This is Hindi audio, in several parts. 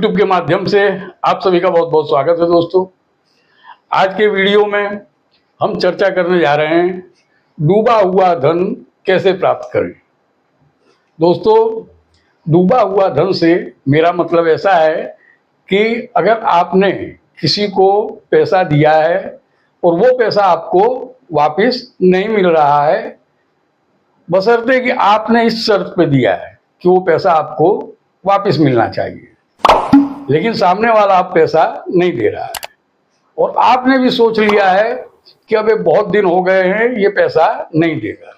YouTube के माध्यम से आप सभी का बहुत बहुत स्वागत है दोस्तों। आज के वीडियो में हम चर्चा करने जा रहे हैं डूबा हुआ धन कैसे प्राप्त करें। दोस्तों, डूबा हुआ धन से मेरा मतलब ऐसा है कि अगर आपने किसी को पैसा दिया है और वो पैसा आपको वापस नहीं मिल रहा है, बशर्ते कि आपने इस शर्त पे दिया है कि वो पैसा आपको वापस मिलना चाहिए, लेकिन सामने वाला आप पैसा नहीं दे रहा है और आपने भी सोच लिया है कि अबे बहुत दिन हो गए हैं, ये पैसा नहीं देगा।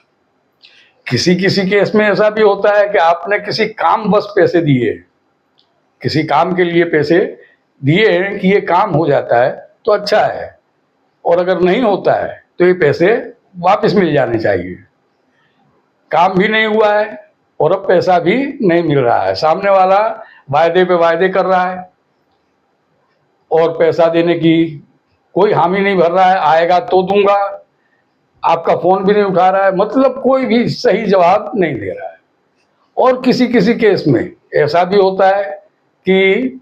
किसी किसी केस में ऐसा भी होता है कि आपने किसी काम बस पैसे दिए, किसी काम के लिए पैसे दिए हैं कि ये काम हो जाता है तो अच्छा है, और अगर नहीं होता है तो ये पैसे वापस मिल जाने चाहिए। काम भी नहीं हुआ है और अब पैसा भी नहीं मिल रहा है, सामने वाला वायदे पे वायदे कर रहा है और पैसा देने की कोई हामी नहीं भर रहा है, आएगा तो दूंगा, आपका फोन भी नहीं उठा रहा है, मतलब कोई भी सही जवाब नहीं दे रहा है। और किसी किसी केस में ऐसा भी होता है कि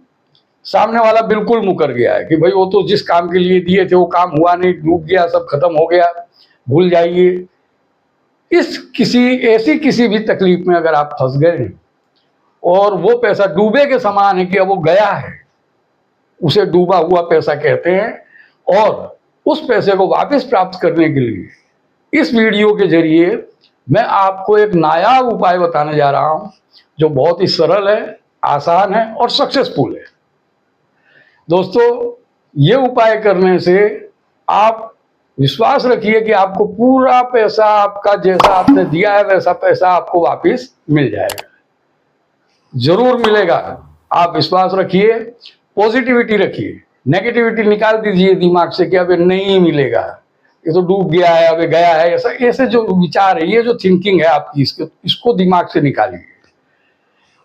सामने वाला बिल्कुल मुकर गया है कि भाई वो तो जिस काम के लिए दिए थे वो काम हुआ नहीं, डूब गया, सब खत्म हो गया, भूल जाइए। ऐसी किसी भी तकलीफ में अगर आप फंस गए हैं और वो पैसा डूबे के समान है कि अब वो गया है, उसे डूबा हुआ पैसा कहते हैं। और उस पैसे को वापस प्राप्त करने के लिए इस वीडियो के जरिए मैं आपको एक नायाब उपाय बताने जा रहा हूं जो बहुत ही सरल है, आसान है और सक्सेसफुल है। दोस्तों, ये उपाय करने से आप विश्वास रखिए कि आपको पूरा पैसा आपका जैसा आपने दिया है वैसा पैसा आपको वापस मिल जाएगा, जरूर मिलेगा। आप विश्वास रखिए, पॉजिटिविटी रखिए, नेगेटिविटी निकाल दीजिए दिमाग से कि अबे नहीं मिलेगा, ये तो डूब गया है, अबे गया है, ऐसे जो विचार है, ये जो थिंकिंग है आपकी, इसको दिमाग से निकालिए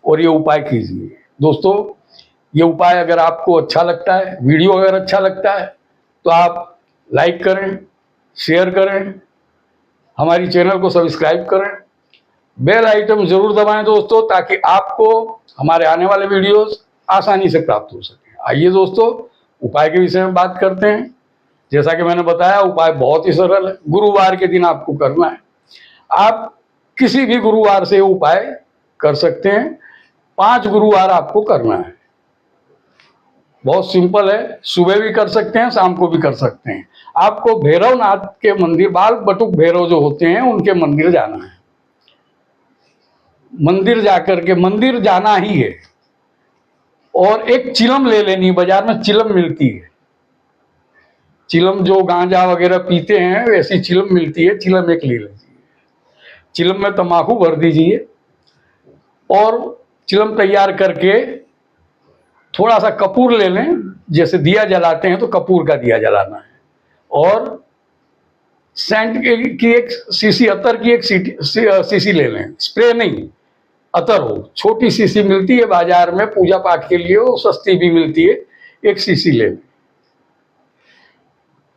और ये उपाय कीजिए। दोस्तों, ये उपाय अगर आपको अच्छा लगता है, वीडियो अगर अच्छा लगता है तो आप लाइक करें, शेयर करें, हमारी चैनल को सब्सक्राइब करें, बेल आइटम जरूर दबाएं दोस्तों, ताकि आपको हमारे आने वाले वीडियोस आसानी से प्राप्त हो सके। आइए दोस्तों, उपाय के विषय में बात करते हैं। जैसा कि मैंने बताया, उपाय बहुत ही सरल है। गुरुवार के दिन आपको करना है, आप किसी भी गुरुवार से उपाय कर सकते हैं। 5 गुरुवार आपको करना है, बहुत सिंपल है। सुबह भी कर सकते हैं, शाम को भी कर सकते हैं। आपको भैरवनाथ के मंदिर, बाल बटुक भैरव जो होते हैं उनके मंदिर जाना है। मंदिर जाकर के, मंदिर जाना ही है, और एक चिलम ले लेनी, बाजार में चिलम मिलती है, चिलम जो गांजा वगैरह पीते हैं वैसी चिलम मिलती है, चिलम एक ले लीजिए। चिलम में तंबाकू भर दीजिए और चिलम तैयार करके थोड़ा सा कपूर ले लें, जैसे दिया जलाते हैं तो कपूर का दिया जलाना है, और सेंट की एक सीसी, अतर की एक सीसी ले लें, स्प्रे नहीं, अतर हो, छोटी सीसी मिलती है बाजार में पूजा पाठ के लिए, वो सस्ती भी मिलती है, एक सीसी ले लें।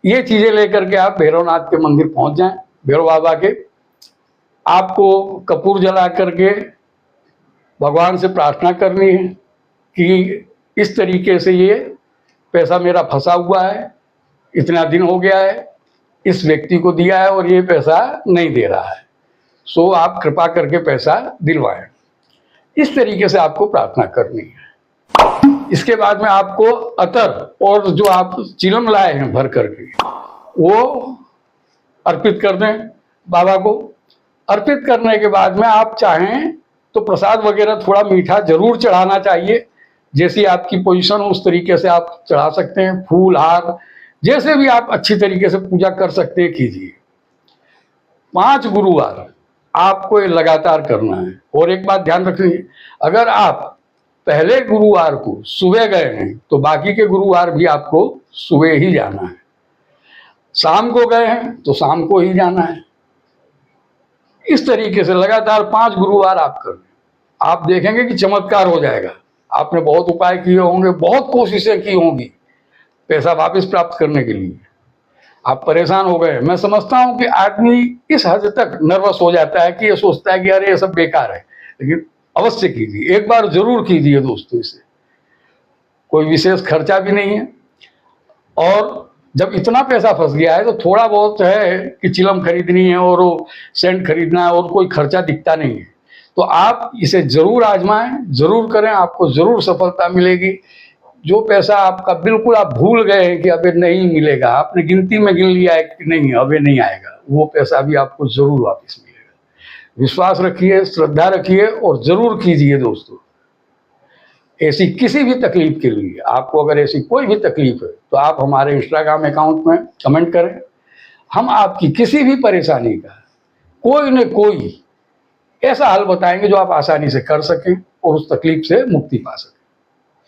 ये चीजें लेकर के आप भैरवनाथ के मंदिर पहुंच जाएं, भैरव बाबा के। आपको कपूर जला करके भगवान से प्रार्थना करनी है कि इस तरीके से ये पैसा मेरा फंसा हुआ है, इतना दिन हो गया है, इस व्यक्ति को दिया है और ये पैसा नहीं दे रहा है, सो आप कृपा करके पैसा दिलवाएं। इस तरीके से आपको प्रार्थना करनी है। इसके बाद में आपको अतर और जो आप चिलम लाए हैं भर करके वो अर्पित कर दें बाबा को। अर्पित करने के बाद में आप चाहें तो प्रसाद वगैरह थोड़ा मीठा जरूर चढ़ाना चाहिए, जैसी आपकी पोजीशन हो उस तरीके से आप चढ़ा सकते हैं, फूल हार, जैसे भी आप अच्छी तरीके से पूजा कर सकते हैं कीजिए। 5 गुरुवार आपको ये लगातार करना है। और एक बात ध्यान रखिए, अगर आप पहले गुरुवार को सुबह गए हैं तो बाकी के गुरुवार भी आपको सुबह ही जाना है, शाम को गए हैं तो शाम को ही जाना है। इस तरीके से लगातार 5 गुरुवार आप करें, आप देखेंगे कि चमत्कार हो जाएगा। आपने बहुत उपाय किए होंगे, बहुत कोशिशें की होंगी पैसा वापस प्राप्त करने के लिए, आप परेशान हो गए। मैं समझता हूं कि आदमी इस हद तक नर्वस हो जाता है कि ये सोचता है कि अरे ये सब बेकार है, लेकिन अवश्य कीजिए, एक बार जरूर कीजिए दोस्तों इसे। कोई विशेष खर्चा भी नहीं है। और जब इतना पैसा फंस गया है तो थोड़ा बहुत है कि चिलम खरीदनी है और वो सेंट खरीदना है और कोई खर्चा दिखता नहीं है। तो आप इसे जरूर आजमाएं, जरूर करें, आपको जरूर सफलता मिलेगी। जो पैसा आपका बिल्कुल आप भूल गए हैं कि अबे नहीं मिलेगा, आपने गिनती में गिन लिया है कि नहीं अबे नहीं आएगा, वो पैसा भी आपको जरूर वापस मिलेगा। विश्वास रखिए, श्रद्धा रखिए और जरूर कीजिए दोस्तों। ऐसी किसी भी तकलीफ के लिए, आपको अगर ऐसी कोई भी तकलीफ है तो आप हमारे इंस्टाग्राम अकाउंट में कमेंट करें। हम आपकी किसी भी परेशानी का कोई न कोई ऐसा हल बताएंगे जो आप आसानी से कर सकें और उस तकलीफ से मुक्ति पा सकें।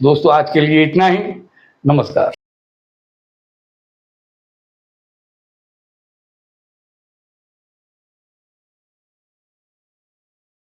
दोस्तों आज के लिए इतना ही। नमस्कार।